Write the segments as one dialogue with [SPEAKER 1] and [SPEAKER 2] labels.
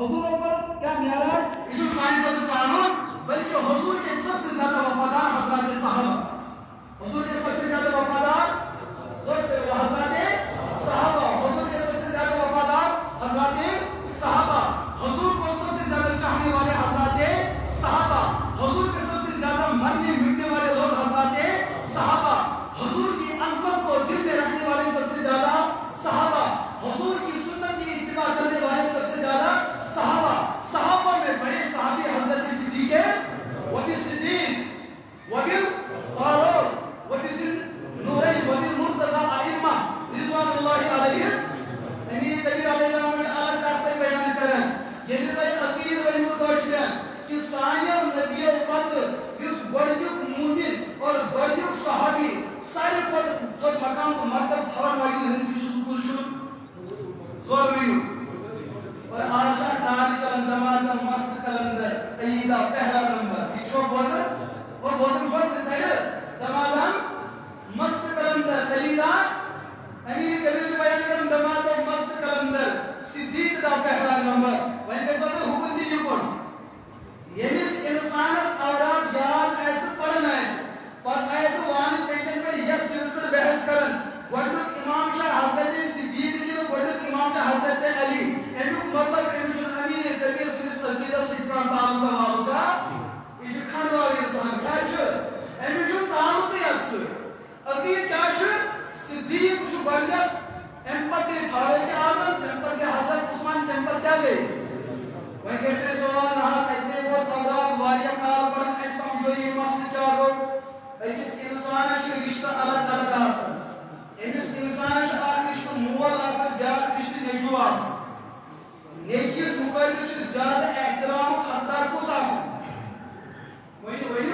[SPEAKER 1] حضور کو کیا معراج یہ سائنس کا قانون بلکہ حضور کے سب سے زیادہ وفادار حضرات صحابہ حضور کے سب سے زیادہ وفادار حضرات صحابہ حضور کے سب سے زیادہ وفادار حضرات صحابہ حضور کو سب سے زیادہ چاہنے والے حضرات صحابہ حضور کے سب سے زیادہ مرنے مٹنے والے لوگ حضرات صحابہ حضور کی عظمت کو دل میں رکھنے والے سب سے زیادہ صحابہ حضور کی سنت کی اتباع کرنے والے سب سے زیادہ صحابہ صحابہ میں بڑے صحابی حضرت صدیق وبالصدیق وبالفاروق وبالنورین وبالمرتضی ائمہ رضوان اللہ علیہم امیر کبیر علیہ السلام کرتے بیان کرن یلی بھائی اخیر ولی متوشن کہ سانیہ نبی پت اس گوڑیوک مومن اور گوڑیوک صحابی سارے کو جو مقام کو مرتب تھوڑ والی ہنسی سکول شروع زور ویو اور آشا ناری چلن دماغ مست کلندر عیدہ پہلا نمبر یہ چھو بوزن وہ بوزن چھوڑ کے سیڈر دماغ مست کلندر عیدہ امیر کبیر بیان کرن دماغ مست کلندر صدیق دا پہلا نمبر وہیں کہ سوتے حکم دی جکن یمیس انسانس اولاد یاد ایسے پڑھنا ایسے پر ایسے وان پیٹن پر یک چیز پر بحث کرن گوڑک امام شاہ حضرت صدیق کی گوڑک امام شاہ حضرت علی ایمک مطلب ایمشن امیر کبیر سلس عقیدہ سکران تعلق والو کا ایشو کھانو آگے انسان کیا چھو ایمشن تعلق یکس عقید کیا چھو صدیق چھو گوڑک امپت فاروق اعظم ٹیمپل کے حضرت عثمان ٹیمپل کیا گئے وہیں کہتے سوال رہا ایسے وہ تعداد واریہ کال پر ایسا سمجھوئی مسئلہ کیا ہو ایس انسان ہے رشتہ الگ الگ آسن ایس انسان ہے آخر رشتہ مول آسن بیاک رشتہ نیجو آسن نیجیس مقابل چھو زیادہ احترام خطار کس آسن وہی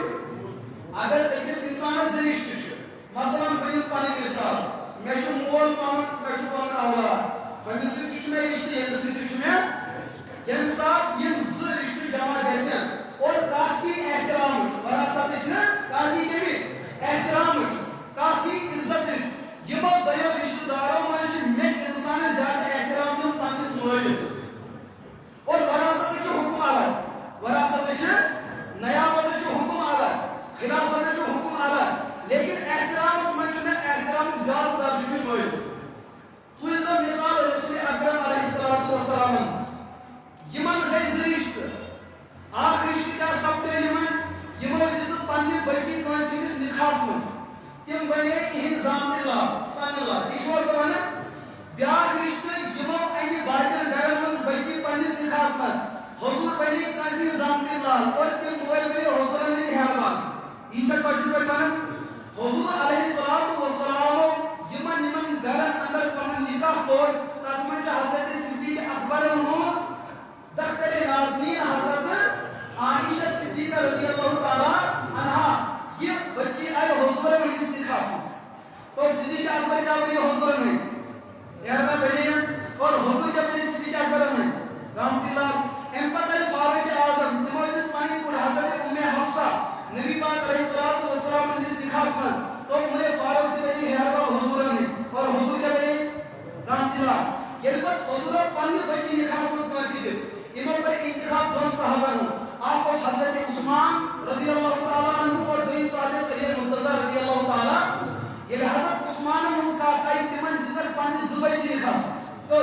[SPEAKER 1] اگر ایس انسان ہے رشتہ چھو مثلا بین پانی مثال میں چھو مول پاؤں میں چھو پاؤں اولاد میں ستی چھو میں رشتہ یہ ستی چھو میں یم ساتھ یم زر رشتہ جمع گیسن اور کافی احترام برا ساتھ اشنا کافی کبھی احترام کافی عزت یمو دیو رشتہ داروں میں انسان زیادہ احترام دن پانیس موجود اور برا ساتھ چھو حکم آلہ برا ساتھ چھو نیا بڑا چھو حکم آلہ خلاف بڑا چھو حکم آلہ لیکن احترام اس میں چھو میں احترام زیادہ درجہ موجود تو اللہ مثال رسول اکرم علیہ السلام یمن گئی زرشتہ آخ رشتہ کیا سبتے یمن یمن عزت پنی بچی کنسیس نکھاس من تم بنے اہن زامت اللہ سان اللہ تیشور سوانا بیاک رشتہ یمن اینی بائیدر گرم من بچی پنیس نکھاس من حضور بنے کنسیس زامت اللہ اور تم مویل بنے حضور نے نحربان یہ چھا کوشن پر کانا حضور علیہ السلام یمن گرم اندر پنن نکاح طور تاتمن چا حضرت صدیق اکبر محمد دکتر نازنین حضرت عائشہ صدیقہ رضی اللہ تعالی عنہ یہ بچی آئے حضور میں اس نکاح سے تو صدیقہ اکبر کیا بنی حضور میں یارنا بنی اور حضور کیا بنی صدیقہ اکبر میں زامت اللہ امپتل فاروق اعظم تموجز پانی کو حضرت ام حفصہ نبی پاک علیہ السلام نے اس نکاح سے تو مجھے فاروق کی بنی حیربا حضور میں اور حضور کیا بنی زامت اللہ یہ بات حضور پانی بچی نکاح سے مسیدس امام کا انتخاب دون صحابہ ہوں آپ کو حضرت عثمان رضی اللہ تعالیٰ عنہ اور دین صاحب علی مرتضی رضی اللہ تعالیٰ یہ حضرت عثمان مسکات آئی تمن جدر پانی زبائی کی نکھاس تو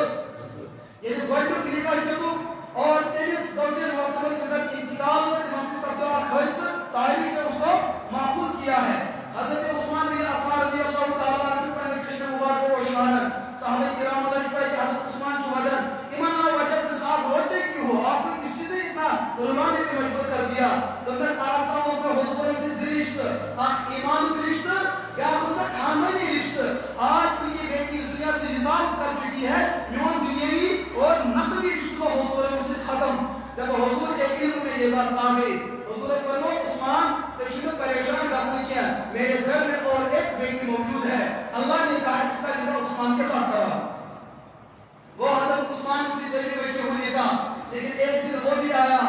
[SPEAKER 1] یہ گوڑنو کی نکاح کتو اور تینس زوجہ محتمہ سے ساتھ انتقال تمسی سبت اور خلص تاریخ کے اس کو محفوظ کیا ہے حضرت عثمان بن عفان رضی اللہ تعالیٰ عنہ پر کشن مبارک و شانر صحابہ کرام اللہ پائی کہ حضرت عثمان شہدن ایمان اللہ وجب اس آپ روٹے کیوں ہو آپ کو کس چیز نے اتنا قربانی پہ مجبور کر دیا تو میں آستا ہوں اس میں حضور سے زرشتہ ایمان و رشتہ یا اس کا خاندانی رشتہ آج ان کی بیٹی اس دنیا سے وصال کر چکی ہے میون دنیاوی اور نسبی رشتہ کو حضور میں سے ختم جب حضور کے علم میں یہ بات آ گئی حضور فرمو عثمان تشریف پریشان دسنے کیا میرے گھر میں اور ایک بیٹی موجود ہے اللہ نے کہا اس کا نکاح عثمان کے ساتھ کرا وہ حضرت عثمان اسی دلیل بیٹھے ہونے کا لیکن ایک دن وہ بھی آیا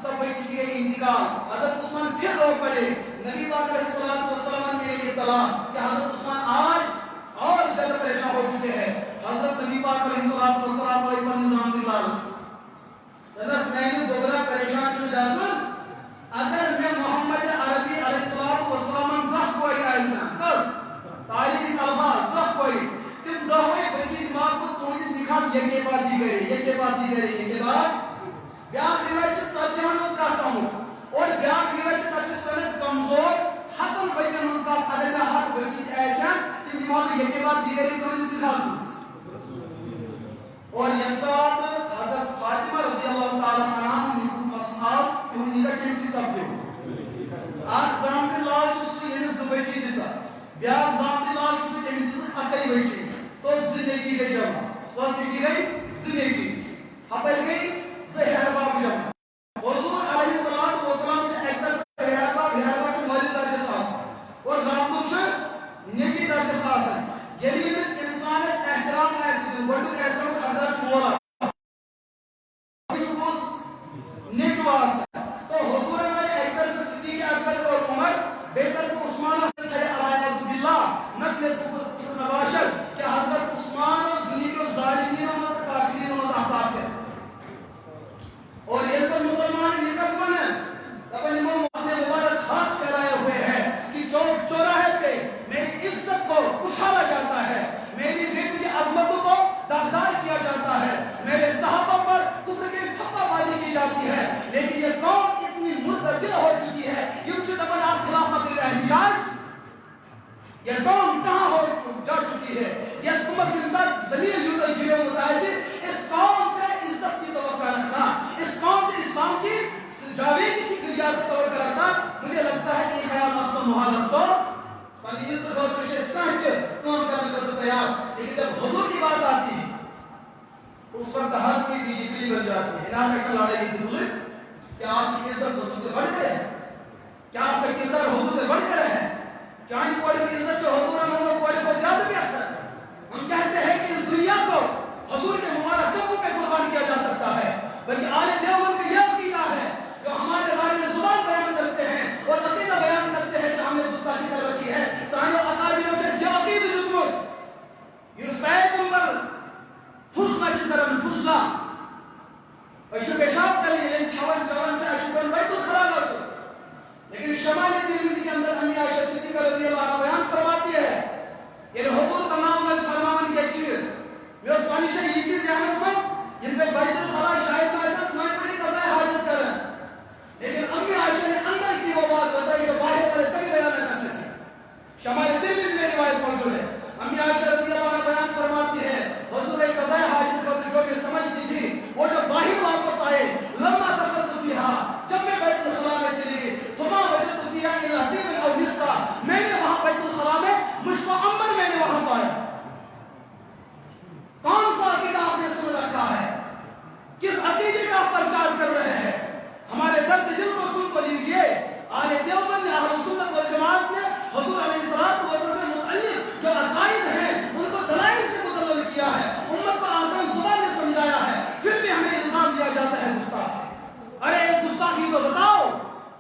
[SPEAKER 1] سب بیٹھ کی گئی انتقال حضرت عثمان پھر رو پڑے نبی پاک علیہ السلام نے یہ اطلاع کہ حضرت عثمان آج اور زیادہ پریشان ہو چکے ہیں حضرت نبی پاک علیہ السلام علیہ پر نظام دلالس خاص یہ کے بعد بیاکھ روایت ترجمہ منٛز کتھ آمٕژ اور بیاکھ روایت تتھ چھِ سند کمزور ہتن بچن منٛز کتھ اگر مےٚ ہتھ بچی تہِ آسن تِم دِمہو بہٕ یہ کے بعد کٲنٛسہِ خاص منٛز اور ییٚمہِ ساتہٕ حضرت فاطمہ رضی اللہ تعالیٰ عنہا ہُنٛد مسلہٕ آو تِہُنٛد نِکاح کٔمِسٕے سپدیو اکھ زامتٕرۍ لال چھُ سُہ ییٚمِس 2 بچی دِژا بیاکھ زامتٕرۍ لال چھُ سُہ تٔمِس دِژٕکھ 1 بچی تو 2 نیچی گٔے جمع کۄس نیچی گٔے 2 نیچی ہپٲرۍ گٔے 2 ہیٚہرباب جمع حضور علیہ الصلوۃ والسلام چھِ اکہِ طرفہٕ ہیٚہرباب چھُ مٲلِس درجس آسان اور زامتُر چھُ نیچی درجس آسان ییٚلہِ ییٚمِس اِنسانس احترام آسہِ دیُن گۄڈنیُک احترام حقدار چھُ مول نیچو آسان تو حضورن وجہ اکہِ طرفہٕ صدیق اکبر اور عمر بیٚیہِ طرفہٕ عثمان علیہ باللہ نقل کفر نباشر کہ حضرت عثمان اور دنیا کے ظالمین اور کافرین اور احقاف ہے اور یہ پر مسلمان نکل بنے اپنے اپنے مبارک ہاتھ پھیلائے ہوئے ہیں کہ چوراہے پہ میری عزت کو اچھالا جاتا ہے میری بیٹی کی عظمتوں کو داغدار کیا جاتا ہے میرے صحابہ پر کفر کی پھپا بازی کی جاتی ہے لیکن یہ قوم اتنی متدل ہو چکی ہے یہ چھوٹا بنا خلاف مگر احتجاج یہ قوم کہاں ہو جا چکی ہے یہ حکومت سے ساتھ زمین یوٹل گرے متاثر اس قوم سے عزت کی توقع رکھنا اس قوم سے اسلام کی جاویدی کی ذریعہ سے توقع رکھنا مجھے لگتا ہے یہ خیال اصلا محالست کو پانی عزت کو تو اس کا ہے کون کرنے کا تیار لیکن جب حضور کی بات آتی ہے اس وقت ہر کوئی بجلی بن جاتی ہے نہ ایسا لڑائی حضور کیا آپ کی عزت حضور سے بڑھ کر ہے کیا آپ کا کردار حضور سے بڑھ کر ہے چاہیے کوئی کی عزت جو حضور ہم کوئی کو زیادہ بھی اثر ہم کہتے ہیں کہ اس دنیا کو حضور کے مبارک قدموں پہ قربان کیا جا سکتا ہے بلکہ آل دیوبند کا یہ عقیدہ ہے جو ہمارے بارے میں زبان بیان کرتے ہیں اور عقیدہ بیان کرتے ہیں کہ ہم نے گستاخی کر رکھی ہے سارے اکابروں سے یہ عقیدہ جزمت یہ پیغمبر فضلہ چکرم فضلہ ایشو پیشاب کریں لیکن چھوان چھوان سے اشکرن بیت الخلا لسو لیکن شمال ترمذی کے اندر امی عائشہ صدیقہ رضی اللہ عنہ بیان فرماتی ہے یعنی حضور تمام میں فرماون کی چیز میں اس پانی سے یہ چیز ذہن میں جن کے بیت الخلا شاید میں ایسا سمجھ پڑی قضاء حاجت کریں لیکن امی عائشہ نے اندر کی وہ بات بتائی جو باہر والے کبھی بیان نہ کر سکے شمال ترمذی میں روایت موجود ہے امی عائشہ رضی اللہ عنہ بیان فرماتی ہے حضور ایک قضاء حاجت کرتے جو میں سمجھتی تھی وہ جو باہر واپس آئے لما دخلت فیہا جب میں بیت الخلا میں چلی گئی فما وجدت فیہا الا طیبا او مسکا میں نے وہاں بیت الخلا میں مشک و عنبر میں نے وہاں پایا کون سا عقیدہ آپ نے سن رکھا ہے کس عقیدے کا آپ پرچار کر رہے ہیں ہمارے درد دل کو سن کو لیجئے آل دیوبند نے اہل سنت والجماعت نے حضور علیہ الصلوۃ والسلام سے متعلق جو عقائد ہیں ان کو دلائل سے مدلل کیا ہے امت کو آسان زبان میں سمجھایا ہے پھر بھی ہمیں الزام دیا جاتا ہے گستاخ ارے ایک گستاخی تو بتاؤ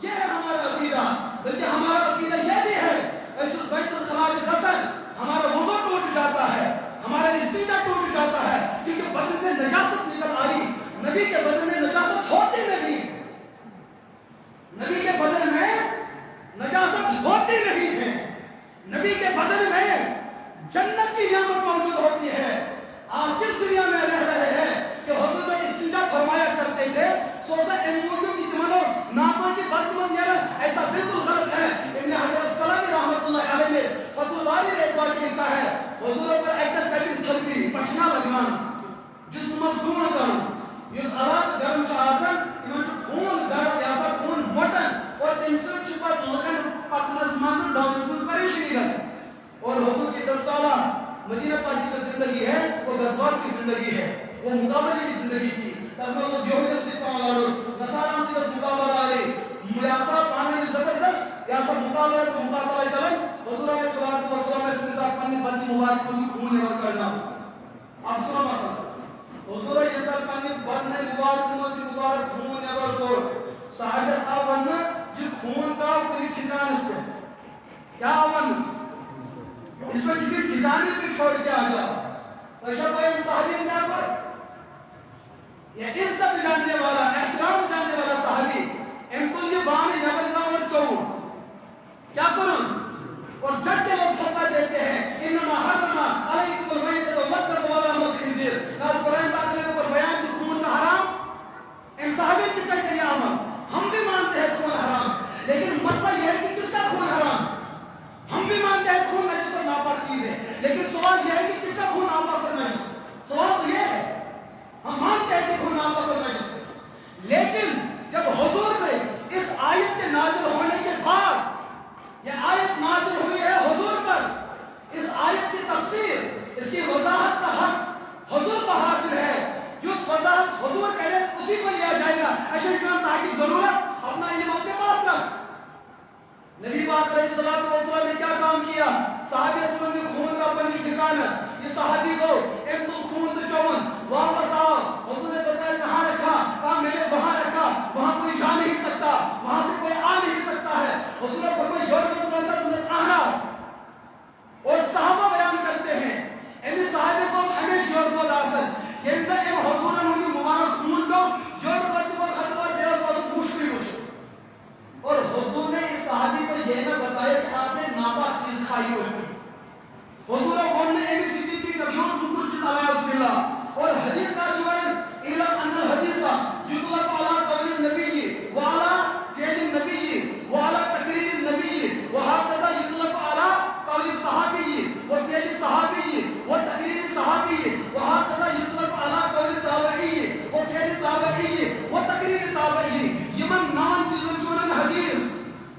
[SPEAKER 1] یہ ہے ہمارا عقیدہ بلکہ ہمارا عقیدہ یہ بھی ہے ایسے بیت الخلا کے دسن ہمارا وضو ٹوٹ جاتا ہے ہمارا استنجا ٹوٹ جاتا ہے کیونکہ بدن سے نجاست نکل آئی نبی کے بدن میں نجاست ہوتی نہیں نبی کے بدن میں نجاست ہوتی نہیں ہے نبی کے بدن میں جنت کی نعمت موجود ہوتی ہے آپ کس دنیا میں رہ رہے ہیں کہ حضور میں استنجا فرمایا کرتے تھے سوسا اموجو کی تمنوس ناپا کی برکمن یرن ایسا بالکل غلط ہے ابن حجر اسقلانی رحمت اللہ علیہ نے فتح الباری نے ایک بار لکھا ہے حضور پر ایکٹر کبھی تھرپی پچھنا لگوانا جسم مصدوم کرنا یس علاق گرم کا آسن ایمان جو خون گرم یاسا خون مٹن اور تمسر چپت لکن پکنس مانسن داؤنس میں پریشنی گس اور حضور کی 10 سالہ مدینہ پاک کی جو زندگی ہے وہ غزوات کی زندگی ہے وہ مقابلے کی زندگی تھی تاکہ وہ یہودیت سے پاؤں نصارہ سے بس مقابلہ آئے یاسا پانے کی زبردست یاسا مقابلہ تو مقابلہ چلن حضور علیہ الصلوۃ والسلام نے سنے ساتھ پانی بدنی مبارک کو خون نور کرنا آپ سنا مسئلہ حضور یہ سب پانی بدنی مبارک خون نور کر صحابہ صاحب نے جو خون کا کوئی ٹھکانا اس پہ کیا امن اس کو کسی ٹھکانے پہ چھوڑ کے آ جاؤ ایسا کوئی صحابی کیا کر یہ عزت جاننے والا احترام جاننے والا صحابی ان کو یہ بانی نبر ناور چوڑ کیا کروں اور جب کے وہ فتوہ دیتے ہیں انما حرم علیکم المیتۃ والدم ولحم الخنزیر پاک علیہ السلام نے کیا کام کیا صحابی رسول نے خون کا پنی ٹھکانس یہ صحابی کو ایک تو خون تو چون واپس آؤ حضور نے بتایا کہاں رکھا کہا میں نے وہاں رکھا وہاں کوئی جا نہیں سکتا وہاں سے کوئی آ نہیں سکتا ہے حضور نے فرمایا یوم القیامت اور صحابہ بیان کرتے ہیں امی صحابہ سوز ہمیشہ یور کو داسن یہ ام حضور نے مبارک خون کو یور کرتے کو خطوہ دیا اس مشکل اور حضور نے اس صحابی کو یہ نہ بتایا کہ آپ نے ناپاک چیز کھائی ہوئی حضور نے ایک سیدھی کی تکیون بکر چیز علیہ باللہ اور حدیث کا جوائن اعلم ان الحدیثہ یطلق علی قول النبی وعلا فعل النبی وعلا تقریر النبی وہکذا یطلق علی قول الصحابی وفعل الصحابی وتقریر الصحابی وہکذا یطلق علی قول التابعی وفعل التابعی وتقریر التابعی یمن نان چیزن چونن حدیث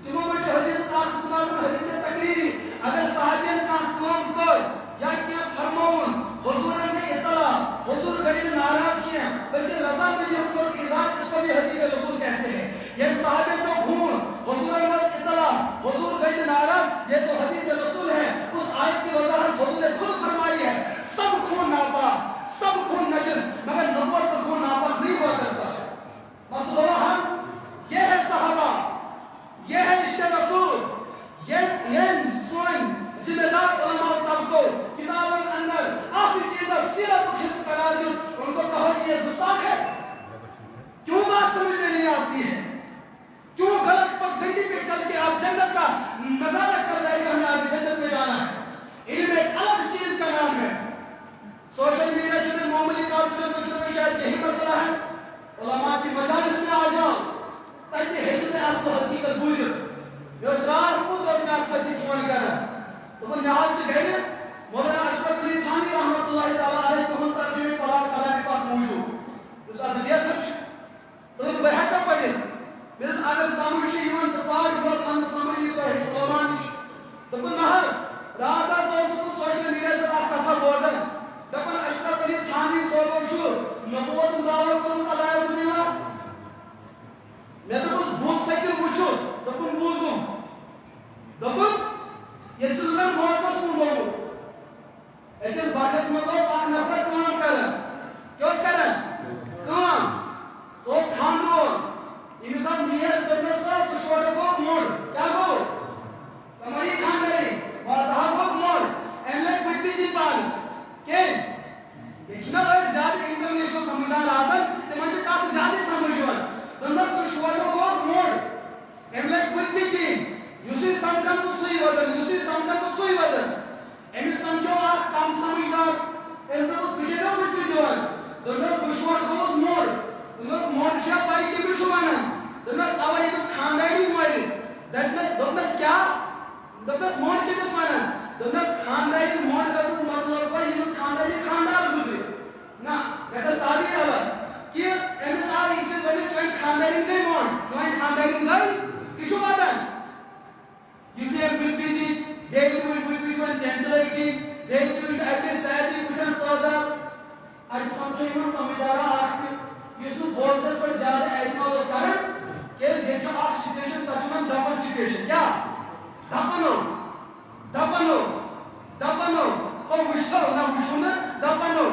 [SPEAKER 1] تمو میں حدیث کا قسم حدیث تقریری اگر صحابین کا کام کر یا کیا فرماؤن حضور نے اطلاع حضور غریب ناراض کیا بلکہ رضا بن یحیی اظہار اس کو بھی حدیث رسول کہتے ہیں یہ صحابے کو خون حضور نے اطلاع حضور غریب ناراض یہ تو حدیث رسول ہے اس آیت کی وضاحت حضور نے خود فرمائی ہے سب خون ناپاک سب خون نجس مگر نبوت کا خون ناپاک نہیں ہوا کرتا ہے مسئلہ ہم یہ ہے صحابہ یہ ہے عشق رسول یہ سوئن ذمہ دار علماء طبقوں کتابوں کے اندر آخری چیزیں سیرت کو حفظ قرار دی ان کو کہو یہ گستاخ ہے کیوں بات سمجھ میں نہیں آتی ہے کیوں غلط پگڈنڈی پہ چل کے آپ جنت کا نظارہ کر رہے ہیں ہمیں آگے جنت میں جانا ہے علم ایک الگ چیز کا نام ہے سوشل میڈیا جو میں معمولی کارپوریشن میں شاید یہی مسئلہ ہے علماء کی مجالس میں آ جاؤ تاکہ حدیث اصل حقیقت بوجھت یہ اسرار خود روز میں اکثر کی فون کرنا تو وہ نحال سے گئے مولانا اشرف علی تھانی رحمت اللہ تعالیٰ علیہ کو ہم ترجمے پڑھا کلام پاک موجود اس عدلیت سرچ تو وہ بہتا پڑھے میرے اگر ساموشی یون تو پاک گوز ہم ساموشی سوہی علمانش تو وہ نحس رات آز دوستوں کو سوشل میڈیا سے آپ کتھا بوزن دپن اشرف علی تھانی سوگو شو نبوت دعوت کرنے علیہ سنیلا میں تو کچھ بوز فکر وچھو دپن بوزوں دپن یہ چلن موقع سن لوگو ایکس باٹس میں دوست آن نفر کام کرن کیوز کرن کام سوچ خاندرون یہ مثال میر درمسا تو شوڑے کو موڑ کیا گو کمائی خاندری مازہا کو موڑ ایملیک بکتی دی پانس کین اتنا اگر زیادہ انٹرنیشنل سمجھدار آسن تو مجھے کافی زیادہ سمجھوان دنبت تو شوڑے کو موڑ ایملیک بکتی یوسی سمجھن تو سوئی ودن یوسی سمجھن تو سوئی ودن ایمی سمجھو آخ کام سمجھدار ایمی تو فکر ہو بکتی دوان دنبت بشوار گوز موڑ دنبت موڑ شاہ پائی کی بچو مانن دنبت آوائی بس خانداری موڑی دنبت کیا دنبت موڑ کی بس مانن دنبت خانداری موڑ جسد مطلب کو یہ بس خانداری خاندار گزرے نا بیٹا تعبیر آوائی کہ ایمی سار یہ چیز ہمیں چوئن خانداری گئی موڑ چوئن خانداری گئی کشو بادن یہ تھی ایک بلپی دی دیکھ کوئی بلپی کوئی تینتلر کی دیکھ کوئی ایتے سیدی کچھن توزہ آج سمجھو ایمان سمجھدارا آخر یہ سو بولتس پر زیادہ اعتماد اس کارن کہ یہ جو آخ سیٹیشن تچمن دپن سیٹیشن کیا دپنو دپنو دپنو او وشتو نا وشتو دپنو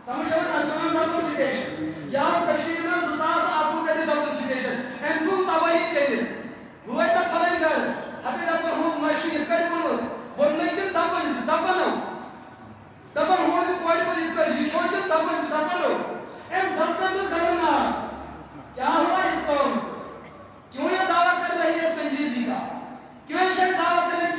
[SPEAKER 1] سمجھو تچمن دپن سیٹیشن یا کشیر میں زساس آپ کو کہتے دپن سیٹیشن انسون تباہی کہتے وہ ایتا کھلن گر حتی دپن ہوز مشیر کری بولو بولنے کے دپنو دپن ہوزی کوئی پر اس کر یہ چھوڑ کے دپنو ایم دپن تو کرنا کیا ہوا اس قوم کیوں یہ دعویٰ کر رہی ہے سنجیدگی کا کیوں یہ دعویٰ کر رہی ہے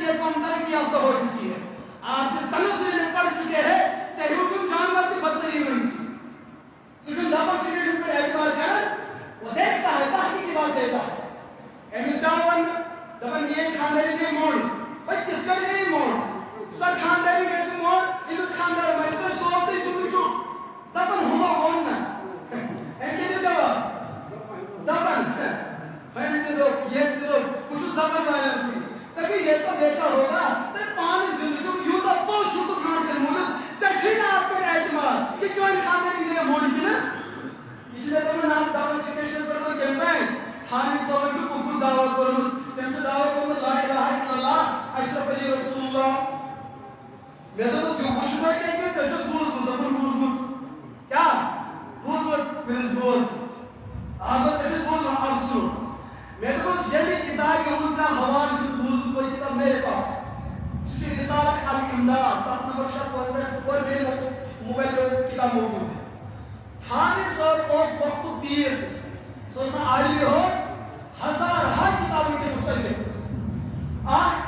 [SPEAKER 1] کتاب موجود ہے. تھانی صاحب اس وقت پیر سوچنا عالی ہو ہزار ہر کتابوں کے مصنف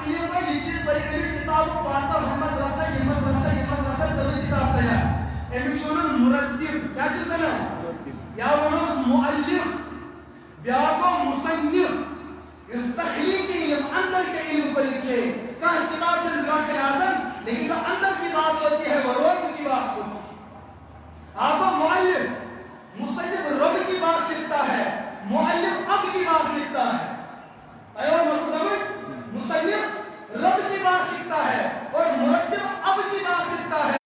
[SPEAKER 1] علم یہ چیز علم کتاب پانچ محمد رسا یمز رسا تمہیں کتاب تیار امیک ونان مرتب کیا چیز ہے یا ونوس مؤلف بیاکو مصنف اس تخلیقی علم اندر کے علم کو لکھے کہاں کتاب سے بیان کے آسن لیکن جو اندر کی بات ہوتی ہے وہ رب کی بات ہوتی ہے. آگو مؤلف مصنف رب کی بات لکھتا ہے مؤلف اب کی بات لکھتا ہے. ایو مصنف مصنف رب کی بات لکھتا ہے اور مرتب اب کی بات لکھتا ہے.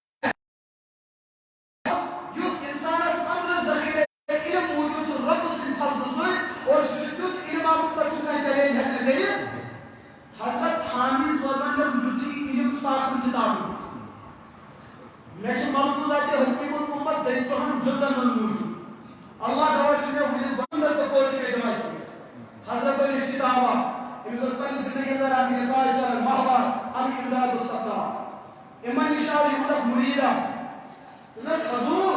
[SPEAKER 1] جس انسان اس اندر ذخیرہ علم موجود رب سے فضل سے اور شجت علم آسان تک چکا چلے جھٹنے دے حضرت تھانوی صاحب نے لٹھی علم ساسن کتاب میں چھ ملفوظات حکیمت امت دیتو ہم جدا من موجود اللہ گواہ چھ میں ولی بندر کو کوئی میں جمع کی حضرت علی اس کتابہ امس پنی زندگی اندر آخر سال چل محبار علی امداد مستقا امن نشاوی مدف مریدہ نس حضور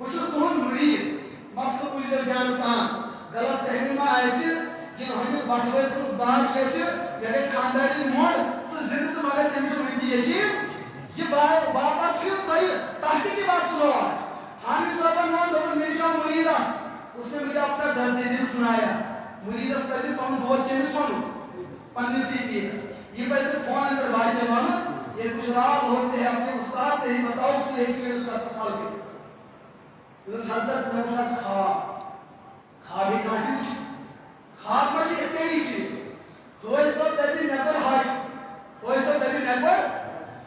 [SPEAKER 1] بچس تہن مرید مسئلہ پوزر جان سان غلط تحریمہ ایسے یہ ہمیں بٹوے سے باش کیسے میرے خاندانی موڑ سے زندگی تو مگر تم سے ہوئی یقین یہ بابا صرف تحقیق کی بات سنو حامی صاحبہ نام دور میری شاہ مریدہ اس نے مجھے اپنا درد دل سنایا مرید اس پہلے پہن دور کے میں سنو پندی سی کی یہ پہلے فون پر بھائی جمانا یہ کچھ راز ہوتے ہیں اپنے استاد سے ہی بتاؤ اس سے ایک اس کا سال کے حضرت میں اس کا خوابی کانٹی کچھ خواب مجھے اتنے ہی چیز کوئی سب تبھی نیبر حاج کوئی سب تبھی نیبر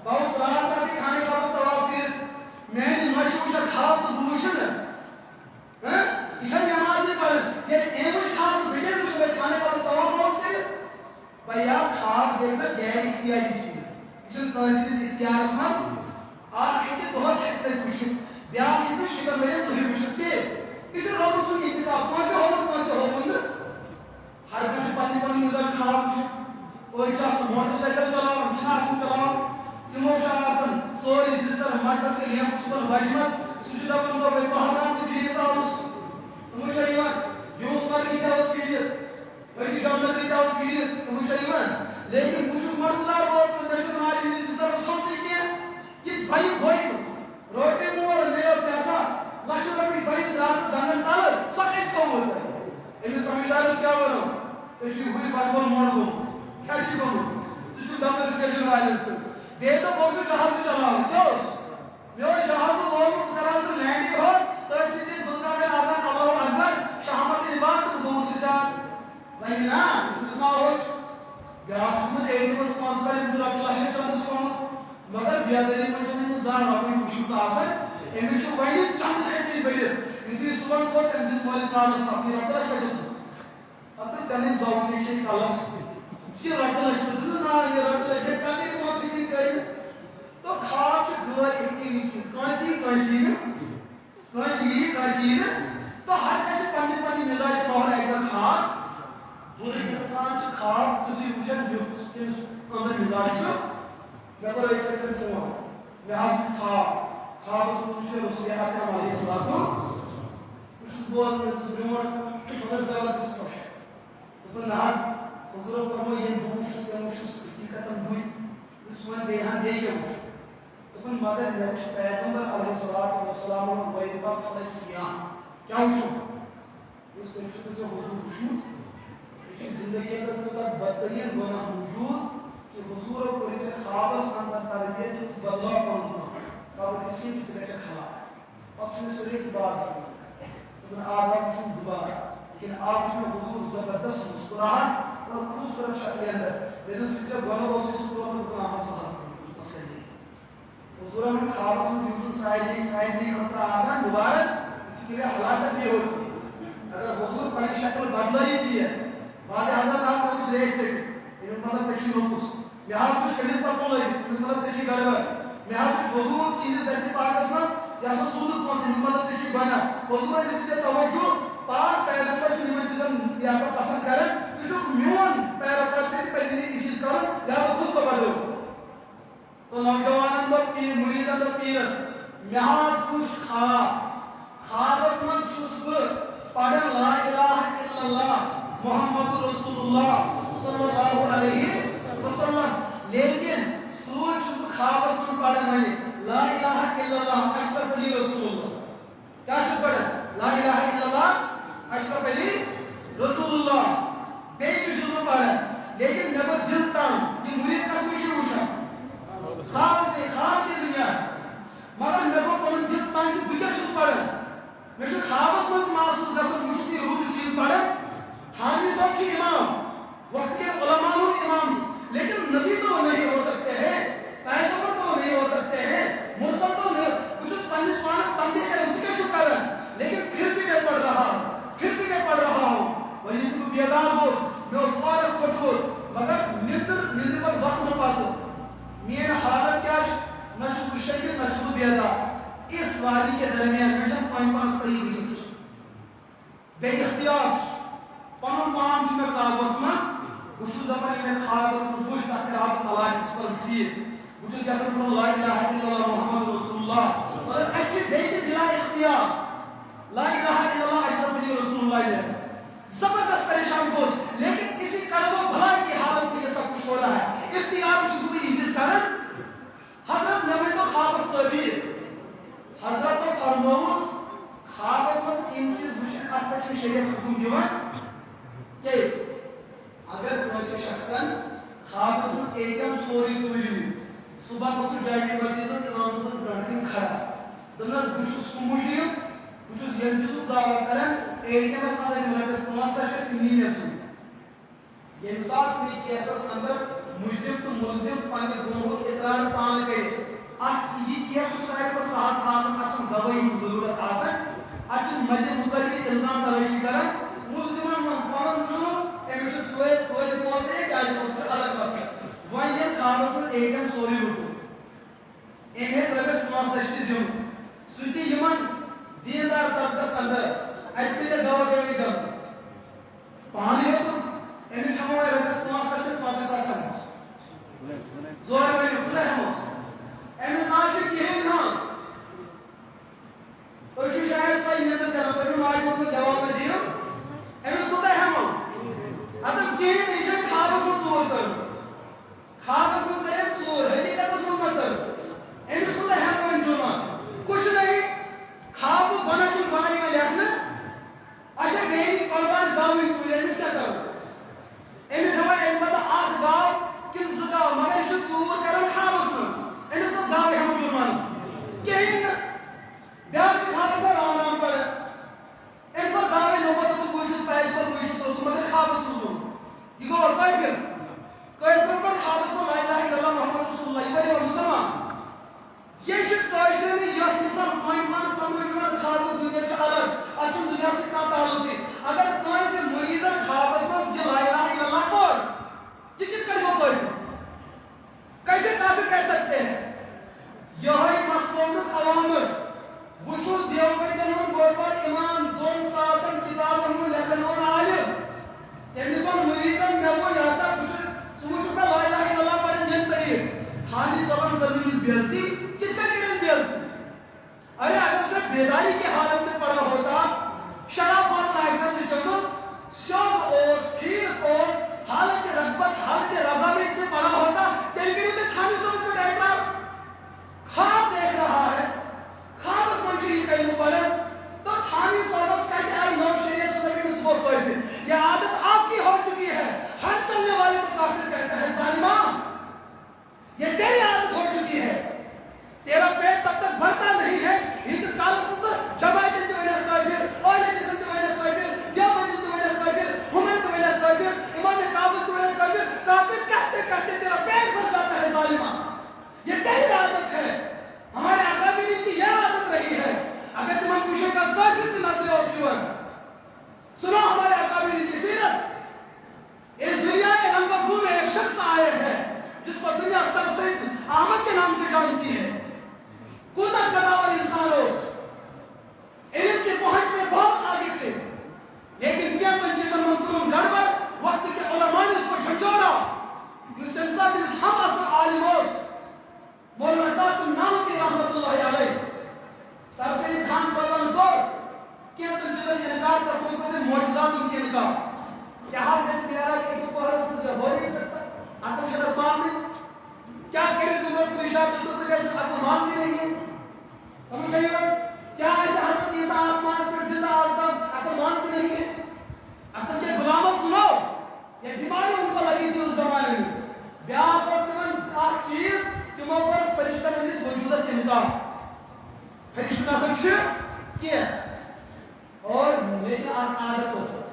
[SPEAKER 1] بہت سرار تھا کہ کھانے کا مستواب پھر میں نے مشہوش خواب تو دوشن ہے اسے نمازی پر یہ ایمش خواب تو بجے دوشن ہے کھانے کا مستواب بہت سے بھئی آپ خواب دیکھنا غیر اختیاری چیز اسے کانسی سے اختیار اسنا آپ ایک دوست ہے کچھ بیاہ کی کچھ شکر میرے صحیح کچھ کے اسے رب سن اتفاق کون سے ہو ہر کچھ پانی پانی مزار خواب کچھ کوئی چاس موٹر سائیکل چلاو چناسن چلاو تمو چاسن سوری بستر مٹس کے لیے کچھ وجمت سجدہ بندو بے پہلام کی کھیلتا اس تمو چلیوان یوس پر کی داوت کھیلیت وہی جامل کی داوت کھیلیت تمو چلیوان لیکن کچھ مردار بہت پردشن آجی بستر سنتے کیا یہ بھائی بھائی روٹے موڑ لے اور سیاسا لاشو ربی بھائی رات زنگن تال سب ایک کو ہوتا ہے امی سمجھدار اس کیا بنو تشی ہوئی باشبال موڑ گو کیا چی گو تشی دامن سکیشن وائلن سے بیٹا بوسے جہاز چلاو دوست میو جہاز بول کران سے لینڈی ہو تو اسی دن دنگا کے آزان اللہ اکبر شہامت عباد تو دوسری ساتھ نہیں نا اس میں ہوچ بیاک شمت ایک دن سپانس پر انجور اللہ سے چند سکومت مگر بیادری من چند زار اپنی خوشی کا آسان امی چھو بھائی چند کھیٹی بھائی انسی سبان کوٹ انجیز مولی سلام سپنی رکھتا شکل اب تو چنین زوگی چھے کالس یہ رکھتا شکل نا یہ رکھتا شکل کبھی موسیقی کری تو خواب چھ گوار اتنی چیز کانسی تو ہر کچھ پانی پانی مزاج پہلا ایک بار خواب بری انسان چھ خواب تسی وچن جو اندر مزاج چھو میں تو ایک سیکنڈ فون میں حاضر خواب اس مجھے رسول اکرم علیہ الصلوۃ کچھ بہت میں بیمار مگر زیادہ دستوش تو ناز حضور فرمو یہ دوش کے مشس حقیقتاً ہوئی اس میں بیان دے گیا تو مگر میں اس پیغمبر علیہ الصلوۃ والسلام کو ایک بار فلسطین کیا ہوشو اس کے مشکل سے حضور وشود اس زندگی اندر کوتا بدترین گناہ موجود کہ حضور کو اسے خوابس اندر تربیت اس بدلا پڑھنا قبل اس کی کسی سے کھلا اب چھوڑ سوری کی بات کی تو میں آج آپ چھوڑ دوبارہ لیکن آپ چھوڑ حضور زبردست مسکراہٹ اور خوبصورت شکل اندر لیکن اس سے گناہ ہو سے سکرات اور گناہ صلاح مسئلہ نہیں حضور ہمیں خوابس میں یوشن سائد نہیں کرتا آسان مبارک اس کے لیے حلاکت بھی ہوتی اگر حضور پہلی شکل بدلا ہی تھی ہے بعد حضرت آپ کو کچھ ریٹ سے ان مطلب تشی نوکس یہاں کچھ کنیز پر تو لگی ان مطلب تشی گڑبر یہاں کچھ حضور چیزیں جیسی پاکس میں یا سو سودت پاس ان مطلب تشی بنا حضور نے تجھے توجہ پاک پیغمبر سے نمت چیزیں یا سب پسند کریں تجھے میون پیغمبر سے پہلے یہ چیز کریں یا خود کو بدلو تو نوجوانان تو پیر مریدان تو پیرس مہاد کچھ خوابس من چھس بہ پڑھن لا الہ الا اللہ محمد رسول اللہ صلی اللہ علیہ وسلم لیکن سوچ چھس بہ خوابس من پڑھن ولی لا الہ الا اللہ اشرف علی رسول اللہ کیا چھس پڑھن لا الہ الا اللہ اشرف علی رسول اللہ بیٚیہِ تہِ چھُس بہٕ پران لیکن مےٚ گوٚو دِل تنگ یہِ مُریٖد کتھ منٛز چھُ وٕچھان خواب تہِ دُنیا مگر مےٚ گوٚو پنُن دِل تنگ کہِ بہٕ کیٛاہ چھُس پران مےٚ چھُ خوابس منٛز محسوٗس گژھان بہٕ چھُس یہِ رُت چیٖز پران تھانوی صٲب چھُ امام وقت کے علماء ہُنٛد امام چھُ لیکن نبی تو نہیں ہو سکتے ہیں پیغمبر تو نہیں ہو سکتے ہیں مرسل تو نہیں بہٕ چھُس پننِس پانس تنبیہ کران ژٕ کیٛاہ چھُکھ کران لیکن پھر بھی میں پڑھ رہا ہوں وۄنۍ ییٚلہِ بہٕ بیدار گوٚوُس مےٚ اوس اورٕ پھوٚٹمُت مگر نِندرِ پتہٕ وۄتھنہٕ پتہٕ میٲنۍ حالت کیٛاہ چھِ نہ چھُس بہٕ شٔنگِتھ نہ چھُس بہٕ بیدار اس وادی کے درمیان مےٚ چھنہٕ پنٕنۍ پانس پَیی بہٕ کیٛاہ چھُس بے اختیار چھُس پنُن پان چھُ مےٚ قابوٗوس منٛز بہٕ چھُس دپان یہِ مےٚ خوابس منٛز وٕچھ تتھ کر رب علاج سُہ کرُن ٹھیٖک بہٕ چھُس یژھان پَرُن لا الہ الا اللہ محمد رسول اللہ مگر اَتہِ چھِ بیٚیہِ تہِ بلا اختیار لا الہ الا اللہ اشرف علی رسول اللہ نے زبردست پریشان گوس لیکن اسی کرم و بھلائی کی حالت میں یہ سب کچھ ہو رہا ہے اختیار چھُس بہٕ یہِ چیٖز کران حضرت مےٚ ؤنۍتو خوابس تعبیٖر حضرتو فرمووُس خوابس منٛز یِم چیٖز وٕچھِتھ اتھ پٮ۪ٹھ چھُنہٕ شریعت حُکم دِوان کیٛازِ اگر کٲنٛسہِ شخصن خوابس منٛز اے ٹی ایم سورُے ژوٗرِ صبح گوٚژھ جامع مسجد منٛز امام صٲبس برٛونٛٹھ کَنۍ کھڑا دوٚپنس بہٕ چھُس سُہ مُجرم بہٕ چھُس ییٚمہِ چیٖزُک دعوا کران اے ٹی ایمس منٛز أنۍ رۄپیس 5 لچھ نی مےٚ ژوٗرِ ییٚمہِ ساتہٕ کُنہِ کیسس اندر مُجرم تہٕ مُلزِم پننہِ گۄنہُک اقرار پانہٕ کرِ اتھ یہِ کیس چھُ ساروی کھۄتہٕ سہل آسان اتھ چھنہٕ گوٲہی ہٕنٛز ضروٗرت آسان اتھ چھُ مدِ مُقرری الزام تلٲشی کران مُلزِمن ووٚن پنُن جُرم أمِس چھُ سۭتۍ توتہِ پونٛسہٕ کیٛازِ پونٛسہٕ الگ مسلہٕ وۄنۍ ییٚمۍ خوابس منٛز اے ٹی ایم سورُے لوٚٹمُت أمۍ ہیٚکہِ رۄپیس 5 لچھ تہِ زینُن سُہ تہِ یِمن دیندار طبقس اندر اتہِ پیٚیہِ دوا گٔمٕتۍ دم پانہٕ ہیوٚتُن أمِس ہٮ۪مو وۄنۍ رۄپیس 5 لچھ تہٕ 50,000 زورٕ ؤنِو کوٗتاہ ہٮ۪مو أمِس نہ حظ چھُ کِہیٖنۍ ہُہ تُہۍ چھِو شاید سۄے نِندٕر کران تُہۍ چھِو ماجہِ ووٚنمُت جواب مےٚ دِیِو أمِس کوٗتاہ ہٮ۪مو ادٕ کِہیٖنۍ یہِ چھےٚ خوابس منٛز ژوٗر کٔرمٕژ خوابس منٛز کٔرٕکھ ژوٗر حقیٖقتس منٛز مہ کٔر أمِس کوٗتاہ ہٮ۪مو وۄنۍ جُرمانہٕ کچھ نہیں خوابُک گۄناہ چھُنہٕ گۄناہ یِوان لیکھنہٕ اچھا بیٚیہِ قۄربان گاوٕے ژوٗرِ أمِس کیٛاہ کرو أمِس ہٮ۪مو اَمہِ پتہٕ اکھ گاو کِنہٕ 2 گاوٕ مگر یہِ چھُ ژوٗر کران خوابس منٛز أمِس کۄس گاوٕ ہٮ۪مو جُرمانہٕ کِہیٖنۍ نہٕ بیٛاکھ چھُ خاطر رام رام پران أمۍ کوٚر دعوے نوٚبت بہٕ چھُس پیغمبر بہٕ چھُس رسول مگر خوابس منٛز ووٚن یہِ گوٚو کٲفِر کٲفِر پٮ۪ٹھ خوابس منٛز لا الہ الا اللہ محمد رسول اللہ یہِ بنیو مُسلمان یہ چھِ کٲشرٮ۪نٕے یتھ مثال وۄنۍ پانہٕ سمجھ یِوان خوابُک دُنیا چھُ الگ اتھ چھُنہٕ دُنیا سۭتۍ کانٛہہ تعلُقٕے اگر کٲنٛسہِ مُریٖدن خوابس منٛز یہِ لا الہ الا اللہ پوٚر یہِ کِتھ کٔنۍ گوٚو کٲفِر کیسے کافر کہہ سکتے ہیں یہوے مسلونُک عوامس وٕچھو دیوبندین ہُنٛد بوٚڑ بار امام 2,000 کِتابن ہُنٛد لیکھن وول عالم تٔمِس ووٚن مُریٖدن مےٚ گوٚو یہِ ہسا ژٕ وٕچھُکھ مےٚ لا الہ الا اللہ پران ییٚمہِ طریٖقہٕ تھانی صٲبن کٔر أمِس بے عزتی کِتھ کٔنۍ کٔرِنۍ بے عزتی ارے اگر اس میں بیداری کی حالت میں پڑا ہوتا شراب بوتل لائسنس چمت سیود اوس ٹھیک اوس حالت رغبت حالت رضا میں اس میں پڑا ہوتا تیلگری میں تھانی صاحب کو اعتراض خواب دیکھ رہا ہے خواب اس میں یہ کہیں پڑھن تو تھانی صاحب کا کہ آئی نو شریعت سے اس کو کوئی بھی یہ عادت آپ کی ہو چکی ہے ہر چلنے والے کو کافر کہتا ہے ظالمہ یہ تیری عادت ہو چکی ہے تیرا پیٹ تب تک بھرتا نہیں ہے اس کال سے جماعت کے وجہ کافر اور یہ جسم کے وجہ کافر دیوبند کے وجہ کافر ہمن کے وجہ کافر امام کعبہ کے وجہ کافر کافر کہتے کہتے تیرا پیٹ بھر جاتا ہے ظالمہ انکار کیا حال جیسے میرا کہ اس کو ہو نہیں سکتا عقل شرط مان نہیں کیا کرے زندگی کو اشارہ تو جیسے عقل مانتی نہیں ہے سمجھ رہی ہو کیا ایسا حضرت عیسیٰ آسمان پر زندہ آسمان عقل مانتی نہیں ہے عقل کے غلاموں سنو یہ بیماری ان کو لگی تھی اس زمانے میں بیاہ پسمن آخ چیز تمو پر فرشتہ ہندس وجودہ سے انکار فرشتہ نہ سمجھے کیا اور میری عادت ہو سکتا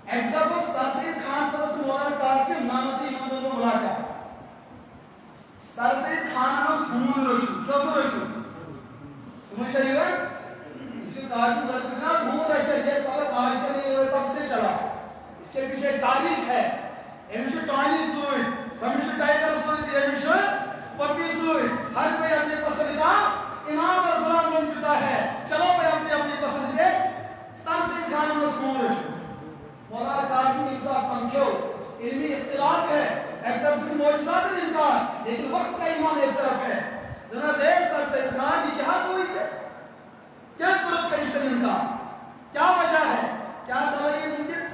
[SPEAKER 1] ایک دفعہ سر سید خان صاحب سے مولانا قاسم نامتی امام کو ملاقات سر سید خان نے اس خون رشو کیا سو رشو تمہیں شریف ہے اسی تاریخ رکھنا خون رشو یہ سبق آج کے لیے تک سے چلا اس کے پیچھے ایک تاریخ ہے ہمیشہ ٹانی سوئی ہمیشہ ٹائگر سوئی ہمیشہ پپی سوئی ہر کوئی اپنے پسند کا امام اور غلام بن چکا ہے چلو میں اپنے اپنے پسند کے سر سے جان مسمور مولانا قاسم ایک ساتھ سمجھو علمی اختلاف ہے ایک طرف کی معجزات کا انکار لیکن وقت کا ایمان ایک طرف ہے جناب سے سر سے خان یہ کیا کوئی سے کیا ضرورت فرشتہ انکار کیا وجہ ہے کیا دوائی ممکن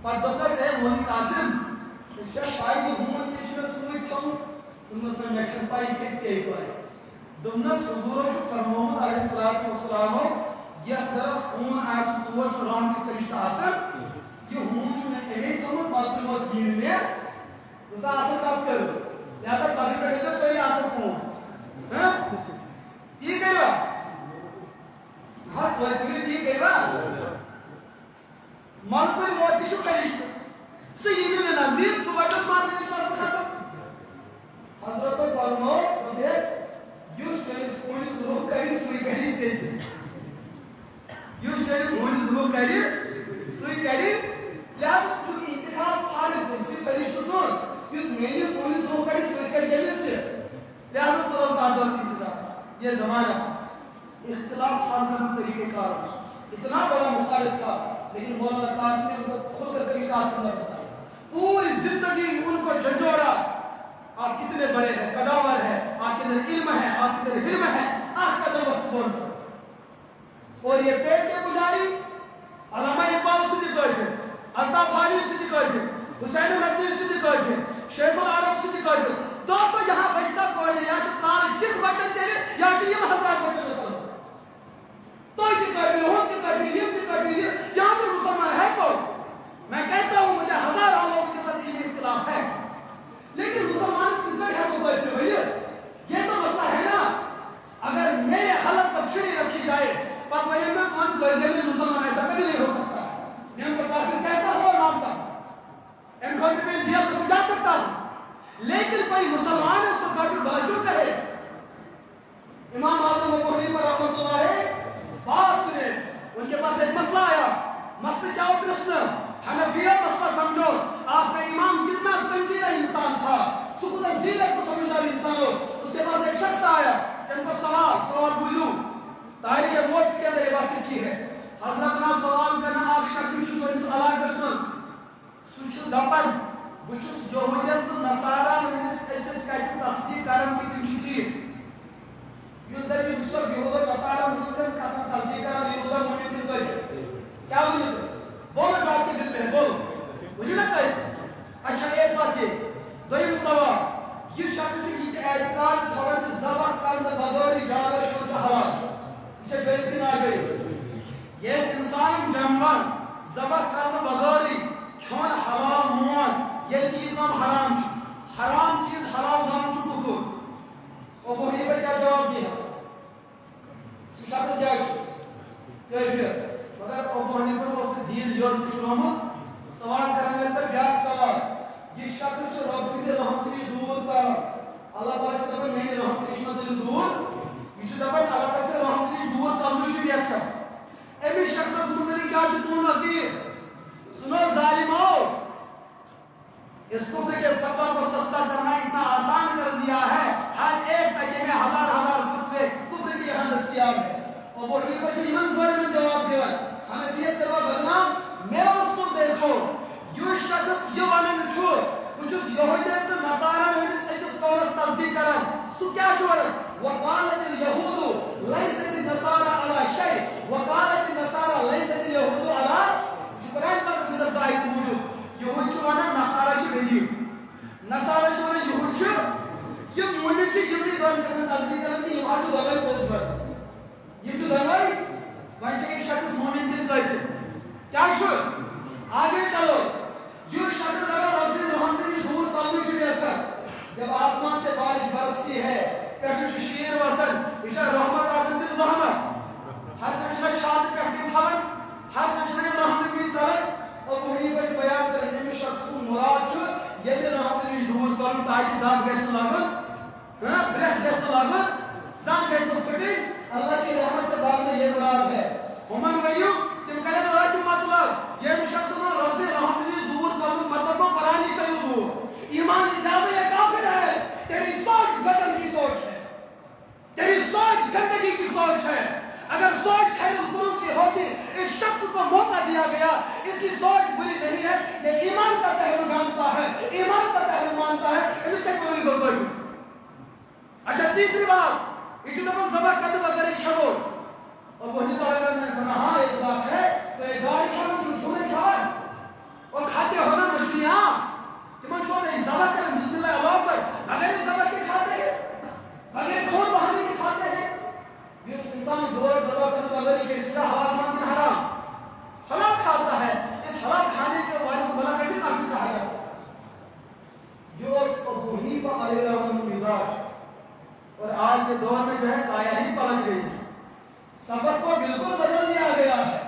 [SPEAKER 1] پر دبس ہے مولانا قاسم شیخ پائی کو ہون کی شیخ سوئی چھم انس میں میکشن پائی شیخ سے ایک ہے دمنس حضور و شکر محمد علیہ السلام یہ درس خون آس تور رام کی فرشتہ آتا یہ خون چھنے ایوے تمہیں مطلب وہ زیر میں اسا اصل کات کرو لہذا پاکی پڑھے سوئی آتا خون یہ کہی با ہاں کوئی پوری یہ کہی با ملکوی موتی شو فرشتہ سیدی میں نزدیک تو وجد مارنے اس واسطہ تھا حضرت فرمو مجھے یوش چلیس کونی سروح کری سوئی کری سیدی یوش چلیس کونی سروح کری سوئی کری لہذا چونکہ انتخاب سارے دوسری فرشتہ سن یوش مینی سونی سروح کری سوئی کری کمی سے لہذا تو دوست آدھاس انتظار یہ زمانہ اختلاف خان کرنا طریقے کار اتنا بڑا مخالف تھا لیکن مولانا قاسم نے ان کو خود کر طریقہ کرنا بتایا پوری زندگی ان کو جھنجھوڑا آپ کتنے بڑے ہیں قداور ہے آپ کے اندر علم ہے آپ کے اندر علم ہے آہ کا نمبر سبون اور یہ پیٹ کے پجاری علامہ اقبال صدیق ہے الطاف خانی صدیق ہے حسین نقوی صدیق ہے شیخ العرب صدیق ہے دوستو یہاں بچتا کوئی نہیں یا تو تار سکھ بچن تیرے یا تو یہ حضرات بچن مسلمان تو یہ قبیل ہوں کہ قبیل یہاں پر مسلمان ہے کون میں کہتا ہوں مجھے ہزاروں لوگوں کے ساتھ علمی اختلاف ہے لیکن مسلمان اس کی ہے تو بیٹھے ہوئے یہ تو مسئلہ ہے نا اگر میرے حالت پر چھری رکھی جائے پر میں نے کہا کہ مسلمان ایسا کبھی نہیں ہو سکتا میں ان کو کافر کہتا ہوں نام پر ان کو میں جیل کو سمجھا سکتا ہوں لیکن کوئی مسلمان اس کو کافر بھلا کیوں کہے امام اعظم ابو حنیفہ رحمۃ اللہ ہے بات سنے ان کے پاس ایک مسئلہ آیا مسئلہ کیا ہو پرسن حنفیہ مسئلہ سمجھو آپ کا امام کتنا سنجیدہ انسان تھا سکوت زیلت کو سمجھدار انسان ہو اس کے پاس ایک شخص آیا ان کو سوال بوجھو تاریخ موت کے اندر یہ بات کی ہے حضرت نا سوال کرنا آپ شخص کی سوئنس علاقہ سن سوچو دپن بچس جوہریت تو نصارہ نویس ایتس کائف تصدیق کرن کی تنجیدی یوز در بھی بچر بیہودہ نصارہ نویسن کسا تصدیق کرن بیہودہ مومن کوئی کیا ہوئی بولو جو آپ کے دل میں ہے بولو مجھے نہ کہے اچھا ایک بات یہ دویم سوال یہ شخص کی اعتقاد تھوڑا زبان کرنے بغوری جانور کو حلال اسے گیسی نہ گئی یہ انسان جانور زبان کرنے بغوری کھون حلال مون یہ چیز نام حرام چیز حلال زام چکو کو اور وہی پر کیا جواب دیا شخص جائے کیفیت مگر ابو حنیفہ کو اس نے دین یور کشرامت سوال کرنے پر بیاک سوال یہ شخص جو رب سے رحمتری دور سارا اللہ تعالیٰ سے دبن میں نے رحمتری شمتری دور یہ دبن اللہ تعالیٰ سے رحمتری دور سامنے سے بیت کر امی شخص سے مطلع کیا چطور لگی سنو ظالمو اس کفر کے فتوہ کو سستا کرنا اتنا آسان کر دیا ہے ہر ایک تکے میں ہزار کفر کی یہاں دستیاب ہے اور وہ حنیفہ سے ایمان ظالم جواب دیا حنفیت کروا بدنام میرا اس کو دیکھو یہ شخص یہ ونن چھو کچھ یہودیت تو نصارہ ہنس ایتس قولس تصدیق کرن سو کیا چھوڑ وقالت اليهود ليست النصارى على شيء وقالت النصارى ليست اليهود على قرآن پاک سے یہود وانا نصارہ چھ بدی نصارہ چھ وانا یہود چھ یہ مومن چھ یہ بھی دون کرن تصدیق کرن کہ یہ جو دوائی پوز پر یہ جو دوائی وان چھ ایک شخص مومن دن کہتے کیا چھو آگے چلو یہ شخص اگر رب سے رحمت کی دور چلنے چھ بیٹھا جب آسمان سے بارش برستی ہے پیٹھ شیر وصل یہ رحمت آسن دل زحمت ہر کچھ چھات پیٹھ اٹھاون ہر کچھ رحمت کی طرف اور وہی بچ بیان کریں امی شخص کو مراد چھ یہ بھی رحمت کی دور چلن تاکہ داد گیسن لاگن بریک گیسن لاگن زان گیسن پھٹی اللہ کی رحمت سے بھاگنا یہ مراد ہے ہمن ویو تم کرے آج مطلب یہ شخص میں رب سے رحمت کی دور چلن مطلب کو قرآنی سے دور ایمان اجازت یہ کافر ہے تیری سوچ گٹن کی سوچ ہے تیری سوچ گندگی کی سوچ ہے اگر سوچ خیر القرون کی ہوتی اس شخص کو موقع دیا گیا اس کی سوچ بری نہیں ہے یہ ایمان کا پہلو مانتا ہے ایمان کا پہلو مانتا ہے اس سے کوئی گڑبڑ اچھا تیسری بات یہ جو ذبح کرنے وغیرہ کھڑو اور وہی وغیرہ نے کہا ہاں ایک بات ہے تو ایک گاڑی کھڑو جو چھوڑے کھائے اور کھاتے ہونا مچھلیاں کہ من چھوڑے ذبح کریں بسم اللہ اللہ پر اگر یہ ذبح کے کھاتے ہیں اگر کون بہانے کے کھاتے ہیں یہ انسان دور ذبح کرنے وغیرہ کے اس کا حلال مانتے حرام حلال کھاتا ہے اس حلال کھانے کے والے کو بھلا کیسے کافی کہا جا سکتا جو ابو حنیفہ علیہ الرحمۃ مزاج اور آج کے دور میں جو ہے کایا ہی پلٹ گئی سبق کو بالکل بدل دیا گیا ہے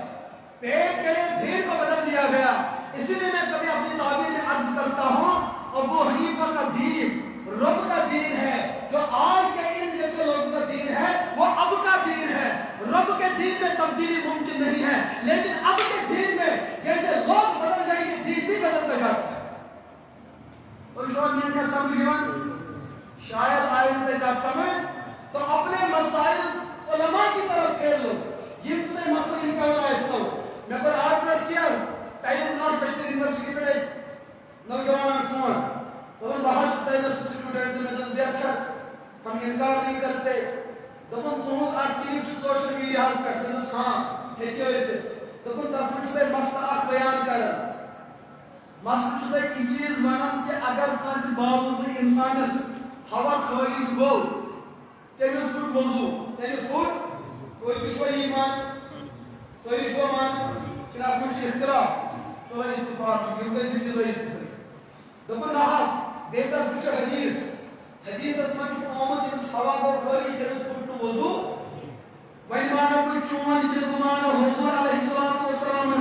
[SPEAKER 1] پیٹ کے دین کو بدل دیا گیا اسی لیے میں کبھی اپنی تعبیر میں عرض کرتا ہوں ابو حنیفہ کا دین رب کا دین ہے جو آج کے ان جیسے لوگوں کا دین ہے وہ اب کا دین ہے رب کے دین میں تبدیلی ممکن نہیں ہے لیکن اب کے دین میں جیسے لوگ بدل جائیں گے دین بھی بدلتا جاتا ہے اور اس وقت میں کیا سمجھ گیا شاید آئندہ کا سمجھ تو اپنے مسائل علماء کی طرف پھیر لو یہ تمہیں مسائل کا ہونا ہے اس کو میں کو آج پر کیا ٹائم ناٹ کشمیر یونیورسٹی پہ نوجوان فون اور بہت سے اسٹوڈنٹ میں دل بیٹھا ہم انکار نہیں کرتے دپن تہذ اکھ سوشل میڈیا پہ ہاں ہیٚکِو ٲسِتھ دپن تتھ منٛز چھُ تۄہہِ مسلہٕ اکھ بیان کران مسلہٕ چھُ تۄہہِ یہِ چیٖز ونان کہِ اگر کٲنٛسہِ باوضوٗ انسانس ہوا خٲرج گوٚو تٔمِس پھُٹ وضوٗ تٔمِس پھُٹ تُہۍ تہِ چھُوا یی مان سٲری چھُوا مان کِنہٕ اتھ منٛز چھُ اختلاف چلو اتفاق چھُ یِم گٔے زٕ چیٖز دپن نہ حظ بیٚیہِ طرفہٕ چھُ حدیث حدیثس منٛز چھُ آمُت ییٚمِس ہوا گوٚو خٲرج تٔمِس پھُٹ نہٕ وضوٗ وۄنۍ مانو بہٕ چون دِل بہٕ مانو حضوٗر علیہ الصلوٰتُ وَسلام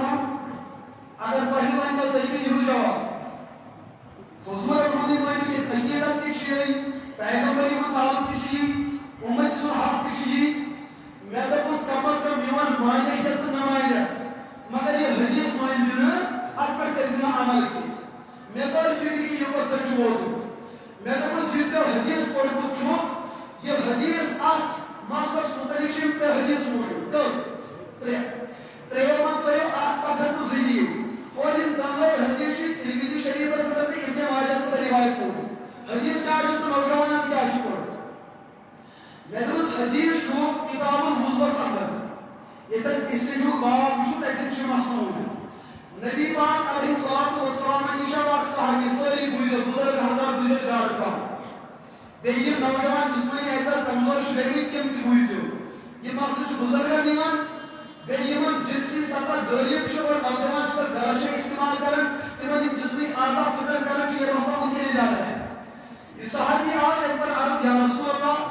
[SPEAKER 1] اگر تۄہہِ ونۍتو تُہۍ کیٛاہ دِیِو جواب حضوٗر پنٕنۍ ؤنِو کہِ عقیٖدت تہِ چھِ یی پیغمبری ہُنٛد تعلق تہِ چھُ یی اُمت سُنٛد حق تہِ چھُ یی مےٚ دوٚپُس کم از کم میون مانے ہیٚژ ژٕ نہ مانہِ مگر یہِ حدیث مٲنۍ زِ نہٕ اتھ پٮ۪ٹھ کٔرۍ زِ نہٕ عمل کینٛہہ مےٚ کٔر فکر کہِ یہِ کوٚت چھُ ووتمُت مےٚ دوٚپُس یہِ ژےٚ حدیث پوٚرمُت چھُکھ یہِ حدیث اتھ مسلس متعلق چھِ ترٛےٚ حدیث موٗجوٗد کٔژ ترٛیٚیو منٛز ترٛٲیِو اکھ پتھر تہٕ زٕ دِیِو اور یِم دۄنوَے حدیث چھِ ترمذی شریفس منٛز تہٕ ابن ماجہس منٛز روایت پوٚرمُت حدیث کیٛاہ چھُ تہٕ نوجوانن کیٛاہ چھُ پوٚرمُت مےٚ دوٚپُس حدیث چھُ کتاب الوضوٗس اندر ییٚتٮ۪ن استنجوٗک باب چھُ تتٮ۪ن چھُ مسلہٕ موٗجوٗد نبی پاک علیہ الصلوٰتُ وسلام نِش آو اکھ صحابی سٲری بوٗزِو بُزرگ حضرات بوٗزِو زیادٕ پہم بیٚیہِ یِم نوجوان جسمٲنی اعتبار کمزور چھِ گٔمٕتۍ تِم تہِ بوٗزِو یہِ مسلہٕ چھُ بُزرگن یِوان بیٚیہِ یِمن جنسی سطح غٲلب چھُ اور نوجوان چھِ تتھ گرشے استعمال کران تِمن یِم جسمٲنی اعضا پھٕٹن کران چھِ یہ مسئلہ ان کے لیے زیادہ ہے یہ صحابی آو تٔمۍ کٔر عرض یا رسول اللہ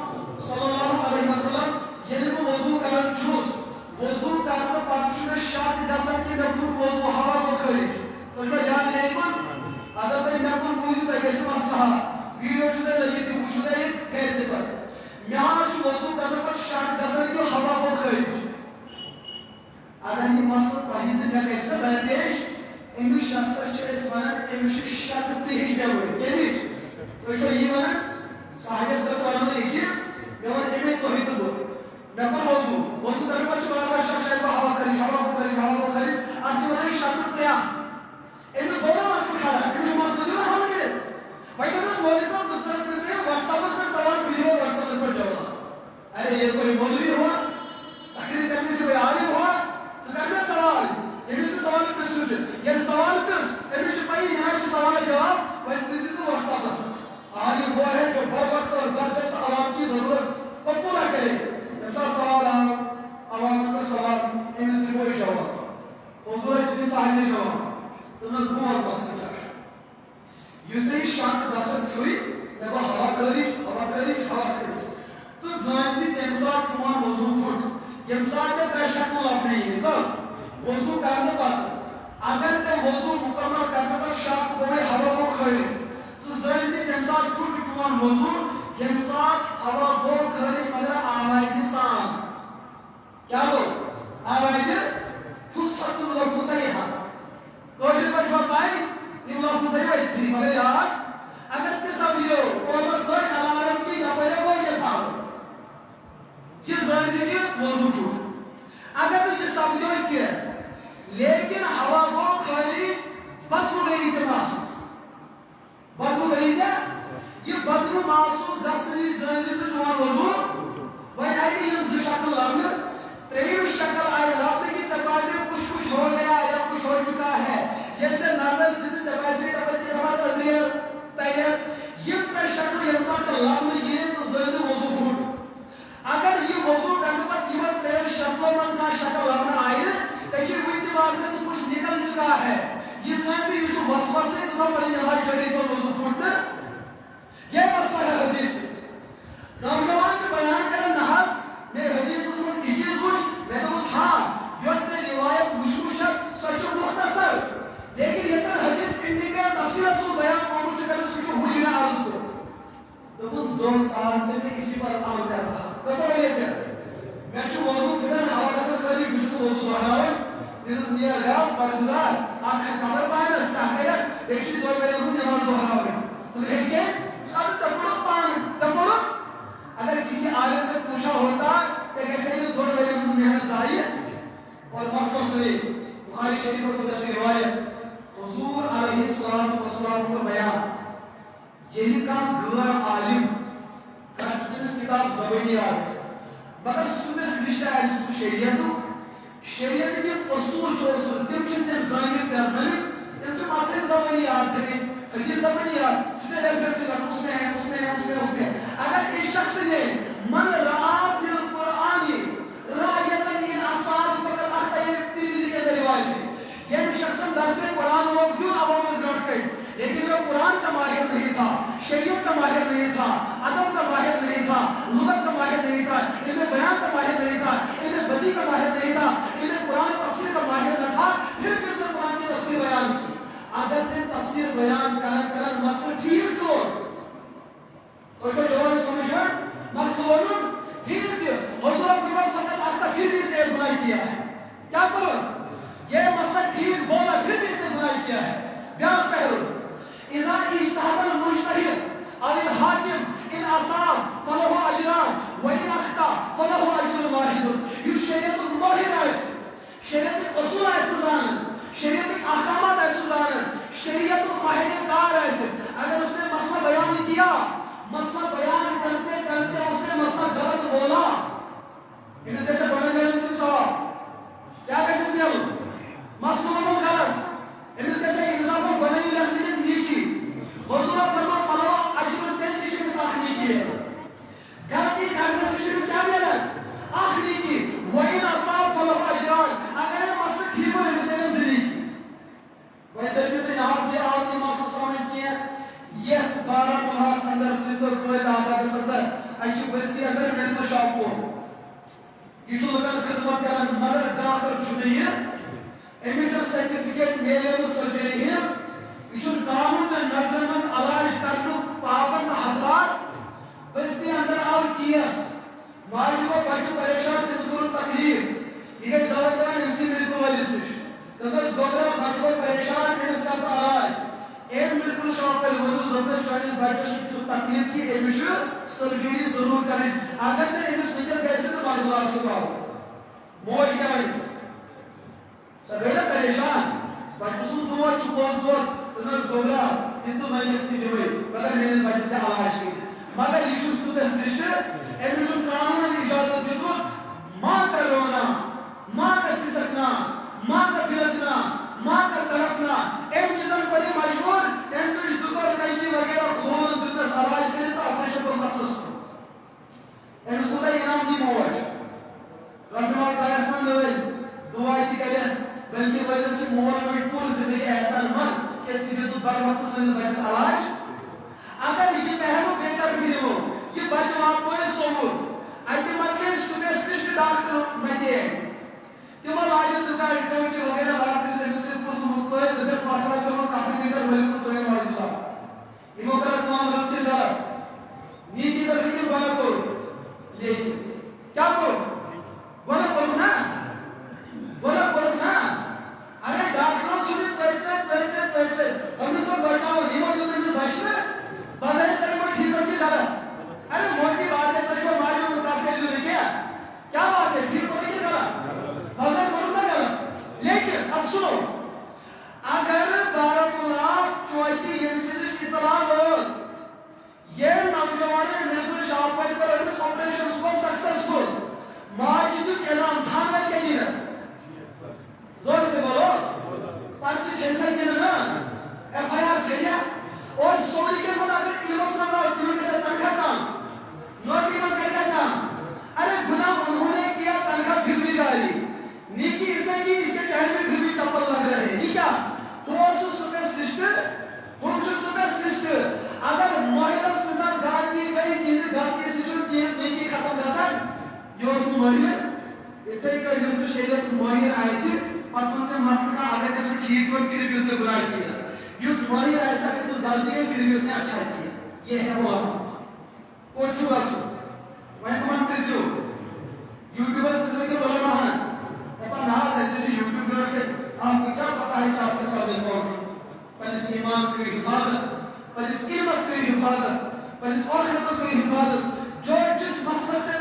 [SPEAKER 1] صلی اللہ علیہ وسلم ییٚلہِ بہٕ وضوٗ کران چھُس وضوٗ کرنہٕ پتہٕ چھُ مےٚ شک گژھان کہِ مےٚ پھُٹ وضوٗ ہوا گوٚو خٲرج تُہۍ چھُوا یاد مےٚ کُن اگر تُہۍ مےٚ کُن بوٗزِو تۄہہِ گژھِ مسلہٕ حل ویٖڈیو چھُ تۄہہِ لٔگِتھ تہِ وٕچھِو تۄہہِ گرِ تہِ پتہٕ مےٚ حظ چھُ وضوٗ کرنہٕ پتہٕ شک گژھان کہِ ہوا گوٚو خٲرج اگر یہِ مسلہٕ تۄہہِ تہِ مےٚ گژھِ نہ درپیش أمِس شخصس چھِ أسۍ ونان أمِس چھِ شکہٕ ہِش بٮ۪مٲرۍ کَمِچ تُہۍ چھِوا یی ونان صحابیس خٲطرٕ ونو نہٕ یہِ چیٖز مےٚ ووٚن اَمے تۄہہِ تہٕ بہٕ مےٚ کوٚر وضوٗ کرنہٕ پتہٕ چھُ بار بار شک شاید گوٚو ہوا خٲرج ہوا گوٚو خٲرج ہوا گوٚو خٲرج اتھ چھِ ونان شکہٕ پرٛیا أمِس گوٚو نا مسلہٕ کھڑا أمِس چھُ مسلہٕ دیُن حل کٔرِتھ وۄنۍ دوٚپُس مولوی صٲب تُہۍ کٔرِو وٹس ایپس پٮ۪ٹھ سوال بہٕ دِمو وٹس ایپس پٮ۪ٹھ جواب ارے یہ کوئی مولوی ہوا تقریر کرنے سے کوئی عالم ہوا ژٕ کر مےٚ سوال أمِس چھُ سوال پرٛژھُن ییٚلہِ سوال پرٛژھ أمِس چھِ پَیی مےٚ صاحب جواب تمہیں بہت پسند ہے یہ شان گسن چھوئی دپا ہوا خارج ہوا خارج ہوا خارج تو زانسی تم سات چون وضو پھٹ یم سات تہ شکل لبنی کس وضو کرنے پتہ اگر تم وضو مکمل کرنے پر شک کوئی ہوا کو خارج تو زانسی تم سات پھٹ چون وضو یم سات ہوا کو خارج مگر آوازی سان کیا ہو آوازی فسحت وفسحہ کوشش پر چھوڑ پائی یہ وفسحہ تھی مگر یار اگر تے سمجھو قومس کوئی علامت کی یا پہلے کوئی یہ تھا یہ زانسی کی وضو چھوٹ اگر تو یہ سمجھو کہ لیکن ہوا کو خالی بدبو گئی تھے محسوس بدبو گئی تھے یہ بدبو محسوس دستنی زانسی سے جوان وضو وہی آئی یہ زی شکل لگنے تریم شکل آئی لابنے کی تباسی میں کچھ ہو گیا یا کچھ ہو چکا ہے یہ تے نظر جیسے تباسی کا بلکہ رہا کر دیا تیار یہ تے شکل یہ ساتھ لابنے یہ تو زید وضو پھوٹ اگر یہ وضو کرنے پر یہ تیر شکل مسنا شکل لابنے آئی تیشی ہوئی تباسی تو کچھ نکل چکا ہے یہ زید یہ جو وسوس ہے جو پہلے نماز چڑھی تو وضو پھوٹنا یہ مسئلہ ہے حدیث نوجوان کے بیان کرن نحاس میں حدیث اس میں اجیز ہوش میں تو اس ہاں یوز سے روایت مشوشت سچو مختصر لیکن یہ تر حدیث انڈیکہ تفسیر اصول بیان عمر سے کرنے سچو ہوئی نہ عرض کو تو تم 2 سال سے میں اسی پر عمل کر رہا کسا میں یہ کر میں چھو وضو پھر ہوا کسا کری بشتو وضو بہناوے نیدس نیا ریاض برگزار آخر کمر پائنا سکاہیت ایک چیز دو میرے ہوں نماز بہناوے تو لیکن اب چپڑک پائن چپڑک اگر کسی عالم سے پوچھا ہوتا کہ کیسے یہ تھوڑا میرے مجھے محنت ضائع اور مسئلہ سے بخاری شریف اور صدر روایت حضور علیہ السلام کا بیان یہی کام غیر عالم کنٹینس کتاب زبانی آج مگر سننے سے رشتہ ایسی سو شریعت کے اصول جو اصول تم چھتے زائمی پیازمانی تم چھتے مسئلہ زبانی آج کریں حدیث زبانی آج سنے در پر سے اس میں اگر اس شخص نے من رعا فی القرآنی رعیتا ان اصحاب فقط اختیر تیریزی کے دریوائی تھی یہ شخص درس قرآن لوگ جو عوام گرٹ گئی لیکن وہ قرآن کا ماہر نہیں تھا شریعت کا ماہر نہیں تھا ادب کا ماہر نہیں تھا لغت کا ماہر نہیں تھا علم بیان کا ماہر نہیں تھا علم بدی کا ماہر نہیں تھا علم قرآن تفسیر کا ماہر نہ تھا پھر کس نے قرآن کی تفسیر بیان کی اگر تم تفسیر بیان کرن مسئلہ ٹھیک تو جو جواب سمجھا مقصود ٹھیک ہے حضور فرمان فقط آتا پھر اس نے گناہ کیا ہے کیا کرو یہ مسئلہ ٹھیک بولا پھر اس نے گناہ کیا ہے بیان پہلو اذا اجتہد المجتہد علی الحاکم ان اصاب فلہ اجران وان اخطا فلہ اجر واحد یہ شریعت الماہر ہے شریعت اصول ہے سزان شریعت احکامات ہے سزان شریعت الماہر کار ہے اگر اس نے مسئلہ بیان کیا مسئلہ بیان کرتے کرتے اس نے مسئلہ غلط بولا انہیں جیسے بڑھنے گئے انتم صاحب کیا کہتے ہیں اب مسئلہ وہ غلط انہیں جیسے انصاف کو بنائی لکھنے کی نیکی حضور فرما فلو اجر تیل کسی کے ساتھ نیکی ہے غلطی کرنے سے شریف کیا ملا آخ نیکی وَإِنْ أَصَابَ فَلَهُ أَجْرَانِ اگر یہ مسئلہ ٹھیک ہو جیسے انہیں سے نیکی وہی درمیت نماز یہ آدمی مسئلہ سمجھتی ہے یہ 12 ماس اندر ملتر کوئی آباد سندر اچھی بستی اندر ملتر شاپ کو یہ جو لگن خدمت کرن مگر ڈاکٹر چھوڑی ہے امی جب سرٹیفکیٹ میلے میں سرجری ہے یہ جو قانون کا نظر میں علاج کرنو پابند حضرات بستی اندر آل کیس ماجی کو بچو پریشان تمسکر تکلیف یہ دور دوران امسی ملکو والی سوش تمس گوبرا بچو پریشان امس کا علاج ایک ملکل شاپ پر وضوز ربط شوائنیز بچو جو تکلیف کی امیشو سرجری ضرور کریں اگر نے امس وجہ ایسے تو معلومات شکا ہو موج کیا وائنس سگیلہ پریشان بچو سن دعا چپوز دعا تمس گوبرا انسو میں لکھتی دیوئی بگر میں نے بچے سے علاج کی مگر یہ شو سبس رشتہ امیشو قانون اجازت دیتو ماں کا رونا ماں کا سسکنا ماں کا بلکنا ماں کا طرفنا ایم چیزن پڑی مجبور ایم تو دکر کنجی وغیرہ کھون دکس علاج کرے تو آپریشن کو سکسس کو ایم سکتا انعام دی موج رکھنوار دائسمان دوئی دعائی دی کلیس بلکہ وجہ سے مول موج پوری زندگی احسان مند کہ سی تو بر وقت سن بچس علاج اگر یہ پہلو بہتر بھی ہو یہ بچہ آپ کو سوور اتہ مت سپیشلسٹ ڈاکٹر متے تمو لاجن دکان ٹوٹی وغیرہ باقی صرف پوس مختلف دبس واٹر کرو کمپیوٹر ملک تو مولوی صاحب یہ کر تمام رس کے غلط نیتی پر بھی بنا کرو لیکن کیا کرو بنا کرو نا ارے ڈاکٹروں سے چل ہم اس کو بچاؤ نیمو جو نے بچنا بازار کرے وہ ٹھیک کر کے غلط ارے موٹی بات ہے تو معلوم متاثر جو نہیں کیا بات ہے ٹھیک ہو نہیں غلط بازار کرو نا غلط لیکن اب سنو اگر بارہمولہ چوٹی یہ چیز اطلاع ہو یہ نوجوان ملک شاپ پر کر اس آپریشن کو سکسیسفل مارکیٹ اعلان تھا کے لیے زور سے بولو پانچ چھ سال کے نا ایف آئی آر سے اور سوری کے بعد اگر ایلوس نہ ہو تمہیں کیسے تنخواہ کام نوٹی بس کیسا کام ارے گناہ انہوں نے کیا تنخواہ پھر بھی جاری نیکی اس نے کی اس کے چہرے میں پھر بھی چپل لگ رہے ہیں یہ کیا وہ سپیشلسٹ ہم جو سپیشلسٹ اگر ماہرس کے ساتھ گاتی گئی چیزیں گاتی سے جو چیز نیکی ختم گژھان یہ اس ماہر اتنے کا جس شریعت ماہر آئیسی پتن کے مسئلہ کا اگر جب سے ٹھیک ہو پھر بھی اس نے گناہ کیا اس ماہر ایسا کہ اس غلطی ہے پھر بھی اس نے اچھا کیا یہ ہے وہ کوچو گاسو وہیں کمان پریسیو یوٹیوبر سے کے بولے مہان اپنا ناز ایسے جو یوٹیوبر کے آپ کو کیا پتا ہے کہ آپ کے ساتھ کون پر اس ایمان سے حفاظت پر اس علم سے حفاظت پر اس آخرت سے حفاظت جو جس مسئلہ سے